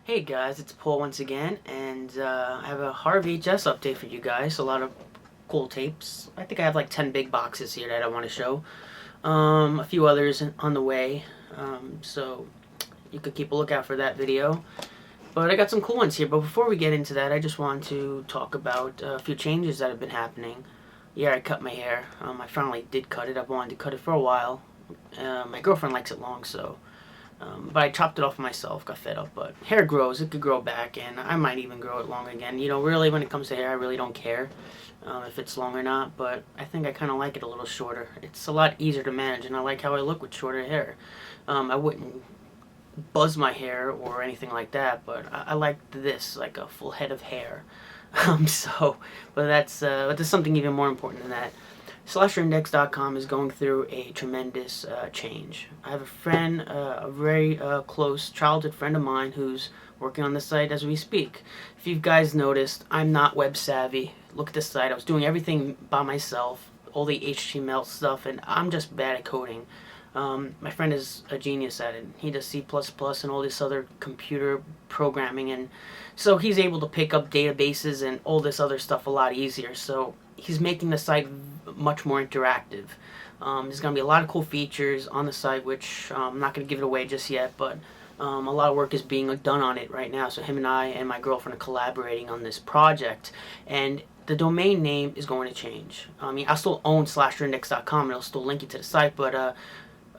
Hey guys, it's Paul once again, and I have a horror VHS update for you guys. A lot of cool tapes. I think I have like 10 big boxes here that I want to show. A few others on the way, so you could keep a lookout for that video. But I got some cool ones here. But before we get into that, I just want to talk about a few changes that have been happening. Yeah, I cut my hair. I finally did cut it. I've wanted to cut it for a while. My girlfriend likes it long, so but I chopped it off myself, got fed up. But hair grows, it could grow back, and I might even grow it long again. You know, really, when it comes to hair, I really don't care if it's long or not, but I think I kind of like it a little shorter. It's a lot easier to manage, and I like how I look with shorter hair. I wouldn't buzz my hair or anything like that, but I like this, like a full head of hair. But there's something even more important than that. SlasherIndex.com is going through a tremendous change. I have a friend, a very close childhood friend of mine, who's working on the site as we speak. If you guys noticed, I'm not web savvy. Look at this site. I was doing everything by myself, all the HTML stuff, and I'm just bad at coding. My friend is a genius at it. He does C++ and all this other computer programming, and so he's able to pick up databases and all this other stuff a lot easier. So he's making the site much more interactive. There's going to be a lot of cool features on the site, which I'm not going to give it away just yet, but a lot of work is being done on it right now. So him and I and my girlfriend are collaborating on this project, and the domain name is going to change. I mean, I still own slasherindex.com, and it'll still link you to the site, but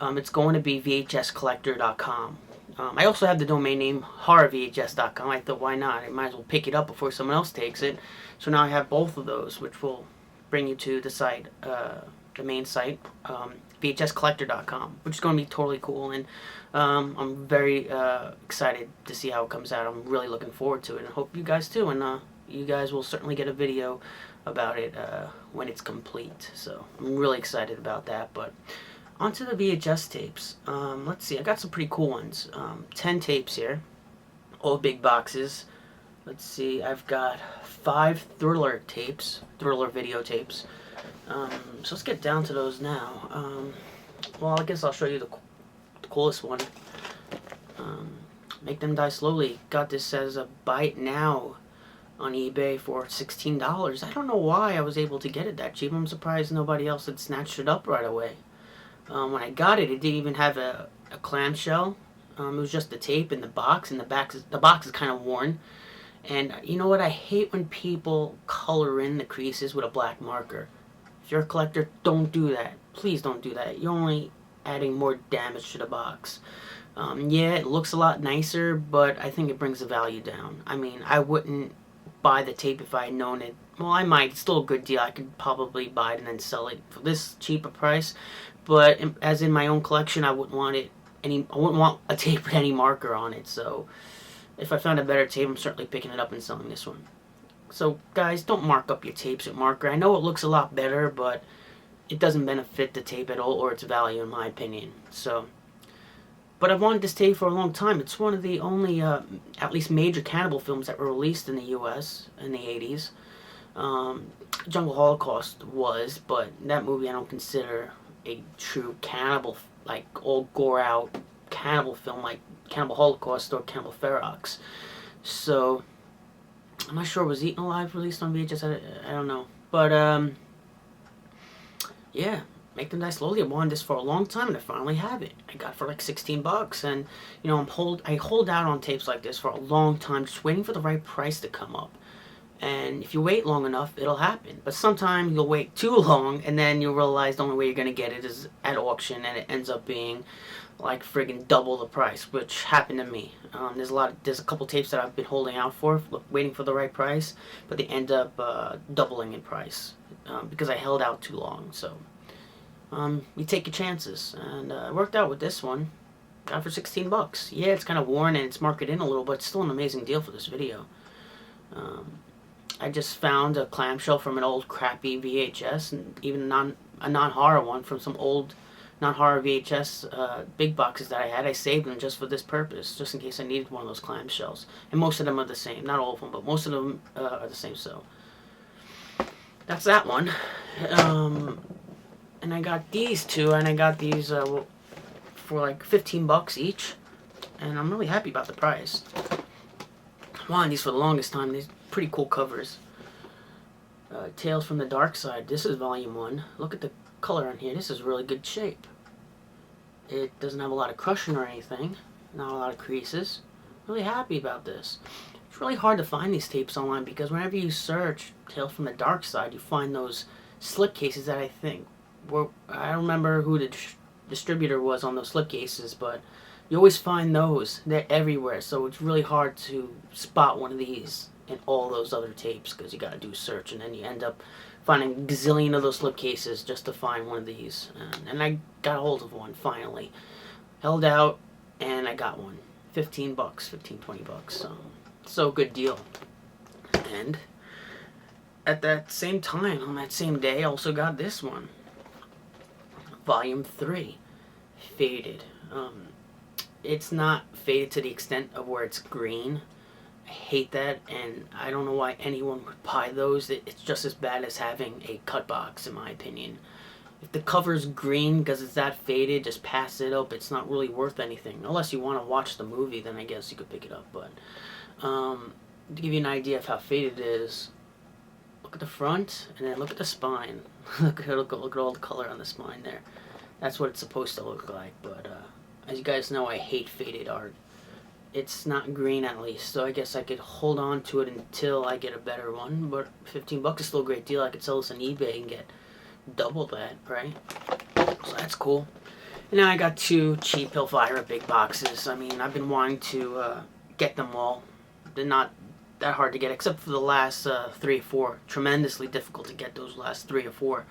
it's going to be vhscollector.com. I also have the domain name horrorvhs.com. I thought, why not? I might as well pick it up before someone else takes it. So now I have both of those, which will bring you to the site, the main site, vhscollector.com, which is going to be totally cool. And I'm very excited to see how it comes out. I'm really looking forward to it, and I hope you guys too. And you guys will certainly get a video about it when it's complete. So I'm really excited about that. But onto the VHS tapes. Let's see, I got some pretty cool ones. 10 tapes here, all big boxes. Let's see, I've got 5 thriller tapes, thriller videotapes. So let's get down to those now. Well, I guess I'll show you the coolest one. Make Them Die Slowly. Got this as a buy it now on eBay for $16. I don't know why I was able to get it that cheap. I'm surprised nobody else had snatched it up right away. When I got it, it didn't even have a clamshell. It was just the tape in the box, and the box is kind of worn. And you know what? I hate when people color in the creases with a black marker. If you're a collector, don't do that. Please don't do that. You're only adding more damage to the box. Yeah, it looks a lot nicer, but I think it brings the value down. I mean, I wouldn't buy the tape if I had known it. Well, I might. It's still a good deal. I could probably buy it and then sell it for this cheaper price. But as in my own collection, I wouldn't want a tape with any marker on it. So if I found a better tape, I'm certainly picking it up and selling this one. So guys, don't mark up your tapes with marker. I know it looks a lot better, but it doesn't benefit the tape at all or its value, in my opinion. So, but I've wanted this tape for a long time. It's one of the only, at least major cannibal films that were released in the U.S. in the 80s. Jungle Holocaust was, but that movie I don't consider a true cannibal, like all gore out cannibal film like Cannibal Holocaust or Cannibal Ferox. So I'm not sure, was Eaten Alive released on VHS? I don't know, but yeah, Make Them Die Slowly. I wanted this for a long time, and I finally have it. I got it for like $16, and you know, I hold out on tapes like this for a long time, just waiting for the right price to come up. And if you wait long enough, it'll happen. But sometimes you'll wait too long, and then you'll realize the only way you're going to get it is at auction, and it ends up being like friggin' double the price, which happened to me. There's a couple tapes that I've been holding out for, waiting for the right price, but they end up doubling in price because I held out too long. So you take your chances, and it worked out with this one. Got it for $16. Yeah, it's kind of worn and it's marked in a little, but it's still an amazing deal for this video. I just found a clamshell from an old crappy VHS, and even a non-horror one from some old non-horror VHS big boxes that I had. I saved them just for this purpose, just in case I needed one of those clamshells. And most of them are the same. Not all of them, but most of them are the same. So that's that one. And I got these two, and I got these for like $15 each, and I'm really happy about the price. wanted these for the longest time. These pretty cool covers. Tales from the Darkside. This is volume 1. Look at the color on here. This is really good shape. It doesn't have a lot of crushing or anything. Not a lot of creases. Really happy about this. It's really hard to find these tapes online because whenever you search Tales from the Darkside, you find those slipcases that I think were... I don't remember who the distributor was on those slipcases, but you always find those. They're everywhere, so it's really hard to spot one of these in all those other tapes because you got to do a search, and then you end up finding a gazillion of those slipcases just to find one of these. And I got a hold of one finally. Held out, and I got one. 15 bucks, 15, 20 bucks. So good deal. And at that same time, on that same day, I also got this one. Volume 3. Faded. It's not faded to the extent of where it's green. I hate that, and I don't know why anyone would buy those. It's just as bad as having a cut box, in my opinion. If the cover's green because it's that faded, just pass it up. It's not really worth anything. Unless you want to watch the movie, then I guess you could pick it up. But to give you an idea of how faded it is, look at the front, and then look at the spine. look at all the color on the spine there. That's what it's supposed to look like, but as you guys know, I hate faded art. It's not green at least, so I guess I could hold on to it until I get a better one, but 15 bucks is still a great deal. I could sell this on eBay and get double that, right? So that's cool. And now I got 2 cheap Elvira big boxes. I mean, I've been wanting to get them all. They're not that hard to get, except for the last 3 or 4. Tremendously difficult to get those last 3 or 4.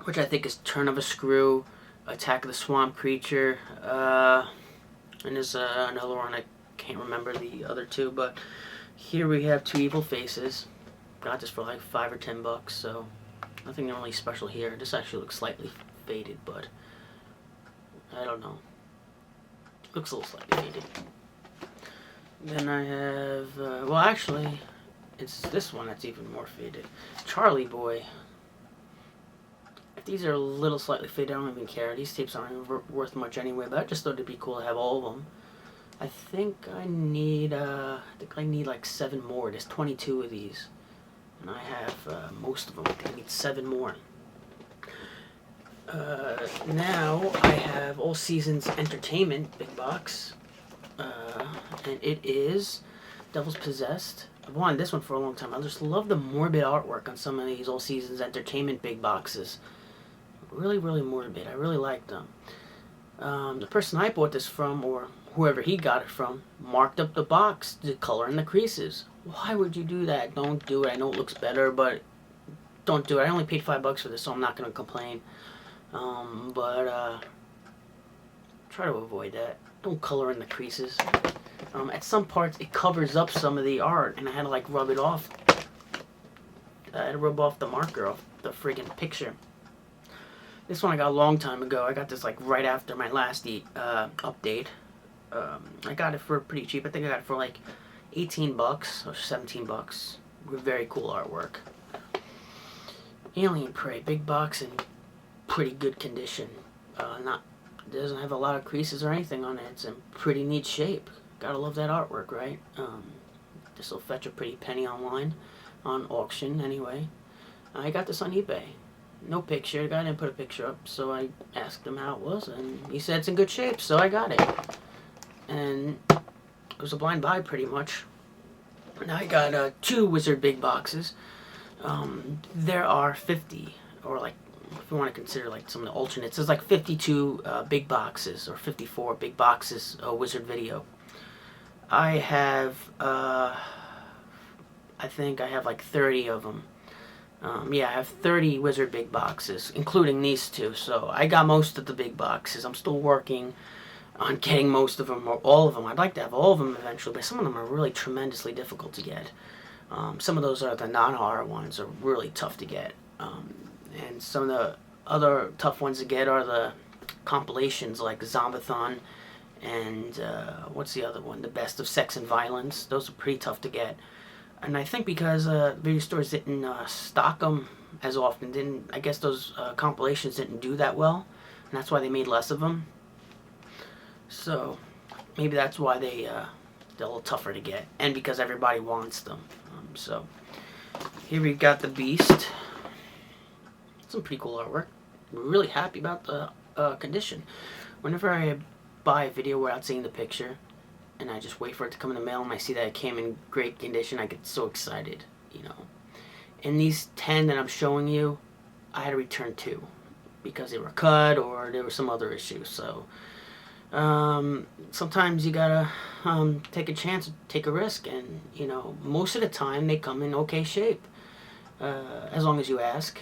Which I think is Turn of a Screw, Attack of the Swamp Creature, and there's another one, I can't remember the other 2, but here we have 2 Evil Faces. Got this for like 5 or 10 bucks, so nothing really special here. This actually looks slightly faded, but I don't know. Looks a little slightly faded. Then I have, well actually, it's this one that's even more faded. Charlie Boy. If these are a little slightly faded, I don't even care. These tapes aren't even worth much anyway, but I just thought it'd be cool to have all of them. I think I need like 7 more. There's 22 of these. And I have most of them. I need 7 more. Now I have All Seasons Entertainment big box. And it is Devil's Possessed. I've wanted this one for a long time. I just love the morbid artwork on some of these All Seasons Entertainment big boxes. Really, really morbid. I really like them. The person I bought this from, or whoever he got it from, marked up the box to color in the creases. Why would you do that? Don't do it. I know it looks better, but don't do it. I only paid 5 bucks for this, so I'm not going to complain. But try to avoid that. Don't color in the creases. At some parts, it covers up some of the art, and I had to like rub it off. I had to rub off the marker off the friggin' picture. This one I got a long time ago. I got this like right after my last update. I got it for pretty cheap. I think I got it for like 18 bucks or 17 bucks. With very cool artwork. Alien Prey, big box in pretty good condition. It doesn't have a lot of creases or anything on it. It's in pretty neat shape. Gotta love that artwork, right? This will fetch a pretty penny online, on auction anyway. I got this on eBay. No picture. The guy didn't put a picture up, so I asked him how it was, and he said it's in good shape, so I got it. And it was a blind buy, pretty much. Now I got 2 Wizard big boxes. There are 50, or like, if you want to consider like some of the alternates, there's like 52 big boxes, or 54 big boxes of Wizard video. I have, I think I have like 30 of them. Yeah, I have 30 Wizard big boxes, including these 2, so I got most of the big boxes. I'm still working on getting most of them, or all of them. I'd like to have all of them eventually, but some of them are really tremendously difficult to get. Some of those are the non-horror ones, are really tough to get. And some of the other tough ones to get are the compilations, like Zombathon, and what's the other one? The Best of Sex and Violence. Those are pretty tough to get. And I think because video stores didn't stock them as often, I guess those compilations didn't do that well, and that's why they made less of them. So maybe that's why they they're a little tougher to get, and because everybody wants them. So here we got the Beast. Some pretty cool artwork. I'm really happy about the condition. Whenever I buy a video without seeing the picture, and I just wait for it to come in the mail, and I see that it came in great condition, I get so excited, you know. And these 10 that I'm showing you, I had to return 2 because they were cut or there was some other issue. So sometimes you gotta take a chance, take a risk, and you know, most of the time they come in okay shape, as long as you ask.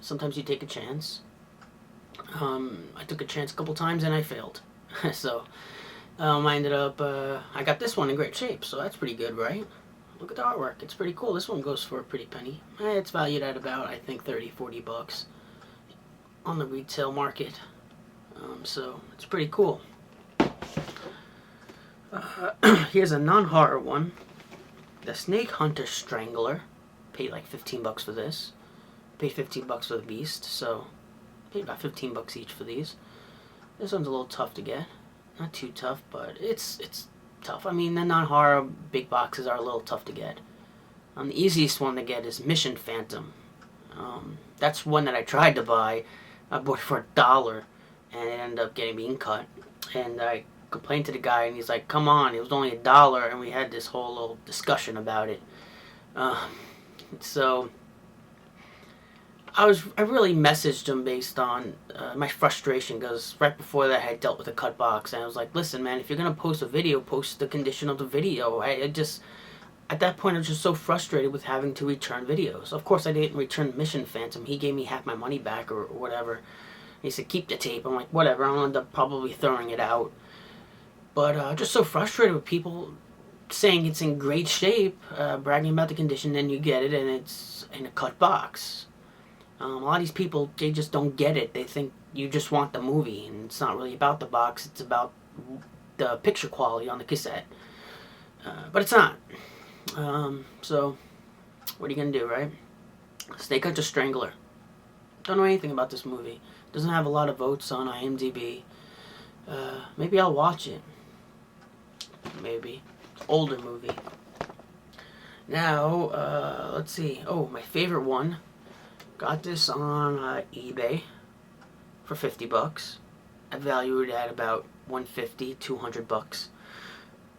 Sometimes you take a chance. I took a chance a couple times and I failed. So I ended up I got this one in great shape, so that's pretty good, right? Look at the artwork, it's pretty cool. This one goes for a pretty penny. It's valued at about, I think, 30-40 bucks on the retail market. So it's pretty cool. Here's a non-horror one. The Snake Hunter Strangler. Paid like 15 bucks for this. Paid 15 bucks for the Beast, so paid about 15 bucks each for these. This one's a little tough to get. Not too tough, but it's tough. I mean, the non-horror big boxes are a little tough to get. The easiest one to get is Mission Phantom. That's one that I tried to buy. I bought it for $1, and it ended up being cut. And I complained to the guy, and he's like, "Come on, it was only $1," and we had this whole little discussion about it. So I really messaged him based on my frustration, because right before that I had dealt with a cut box, and I was like, "Listen, man, if you're gonna post a video, post the condition of the video." I just, at that point, I was just so frustrated with having to return videos. Of course, I didn't return Mission Phantom. He gave me half my money back or whatever. He said, "Keep the tape." I'm like, whatever. I'll end up probably throwing it out. But just so frustrated with people saying it's in great shape, bragging about the condition, then you get it and it's in a cut box. A lot of these people, they just don't get it. They think you just want the movie, and it's not really about the box. It's about the picture quality on the cassette. But it's not. So, what are you going to do, right? Snake Hunter Strangler. Don't know anything about this movie. Doesn't have a lot of votes on IMDb. Maybe I'll watch it. Maybe. Older movie. Now, let's see. Oh, my favorite one. Got this on eBay for 50 bucks. I valued it at about 150, 200 bucks.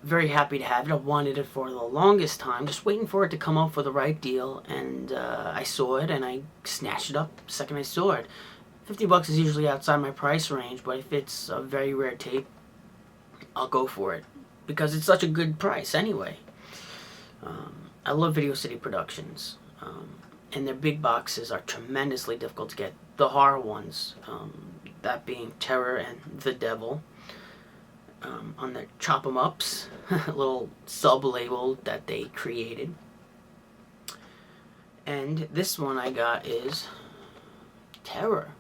Very happy to have it. I wanted it for the longest time, just waiting for it to come up for the right deal, and I saw it and I snatched it up the second I saw it. 50 bucks is usually outside my price range, but if it's a very rare tape, I'll go for it because it's such a good price anyway. I love Video City Productions. And their big boxes are tremendously difficult to get. The horror ones, that being Terror and The Devil, on their Chop 'em Ups, a little sub-label that they created. And this one I got is Terror.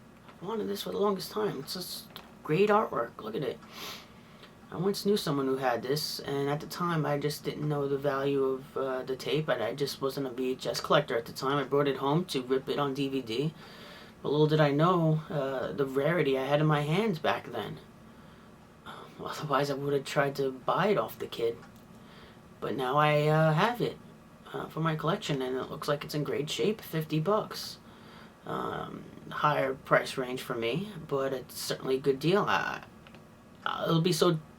I wanted this for the longest time. It's just great artwork. Look at it. I once knew someone who had this, and at the time I just didn't know the value of the tape, and I just wasn't a VHS collector at the time. I brought it home to rip it on DVD, but little did I know the rarity I had in my hands back then. Otherwise I would have tried to buy it off the kid. But now I have it for my collection, and it looks like it's in great shape. 50 bucks. Higher price range for me, but it's certainly a good deal.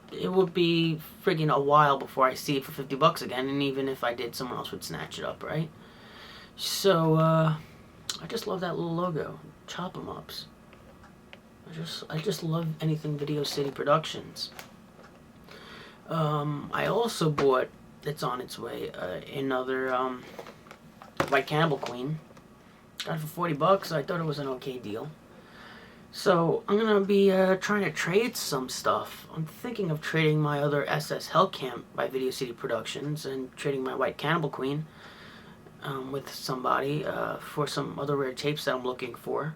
It would be friggin' a while before I see it for 50 bucks again, and even if I did, someone else would snatch it up, right? So, I just love that little logo. Chop 'em Ups. I just love anything Video City Productions. I also bought, it's on its way, another, White Cannibal Queen. Got it for 40 bucks, I thought it was an okay deal. So, I'm going to be trying to trade some stuff. I'm thinking of trading my other SS Hellcamp by Video City Productions and trading my White Cannibal Queen with somebody for some other rare tapes that I'm looking for.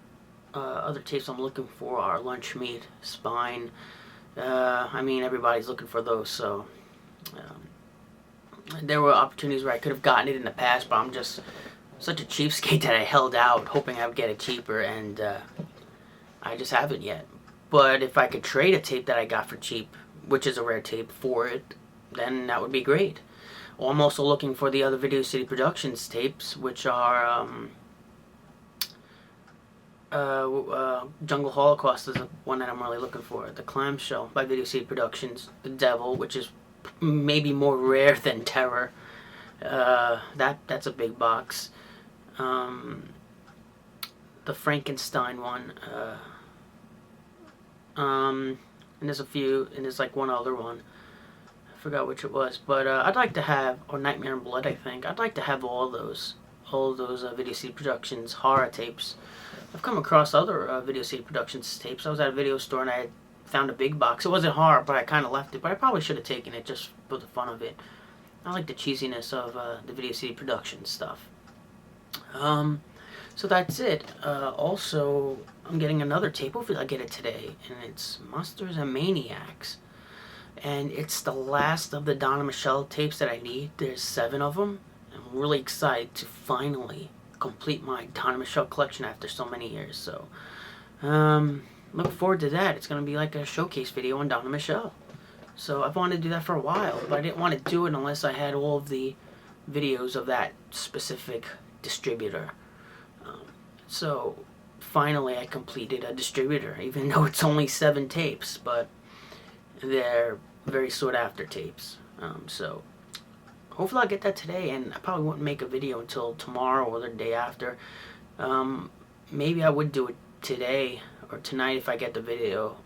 Other tapes I'm looking for are Lunch Meat, Spine. I mean, everybody's looking for those, so... there were opportunities where I could have gotten it in the past, but I'm just such a cheapskate that I held out, hoping I would get it cheaper, and... I just haven't yet. But if I could trade a tape that I got for cheap, which is a rare tape, for it, then that would be great. Well, I'm also looking for the other Video City Productions tapes, which are Jungle Holocaust is one that I'm really looking for. The Clamshell by Video City Productions. The Devil, which is maybe more rare than Terror. That's a big box. The Frankenstein one. And there's a few, and there's like one other one. I forgot which it was, but I'd like to have, or Nightmare in Blood, I think. I'd like to have all those Video City Productions horror tapes. I've come across other Video City Productions tapes. I was at a video store and I had found a big box. It wasn't horror, but I kind of left it. But I probably should have taken it just for the fun of it. I like the cheesiness of the Video City Productions stuff. So that's it. Also, I'm getting another tape. Hopefully I'll get it today. And it's Monsters and Maniacs. And it's the last of the Donna Michelle tapes that I need. There's 7 of them. I'm really excited to finally complete my Donna Michelle collection after so many years. So, look forward to that. It's going to be like a showcase video on Donna Michelle. So I've wanted to do that for a while, but I didn't want to do it unless I had all of the videos of that specific distributor. So finally I completed a distributor, even though it's only 7 tapes, but they're very sought after tapes. So hopefully I'll get that today, and I probably won't make a video until tomorrow or the day after. Maybe I would do it today or tonight if I get the video.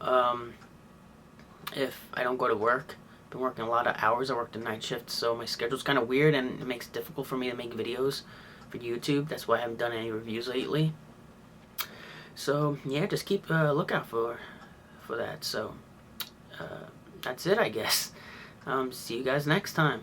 If I don't go to work. I've been working a lot of hours. I work the night shift, so my schedule's kind of weird and it makes it difficult for me to make videos for YouTube. That's why I haven't done any reviews lately. So yeah, just keep a lookout for that. So that's it, I guess. See you guys next time.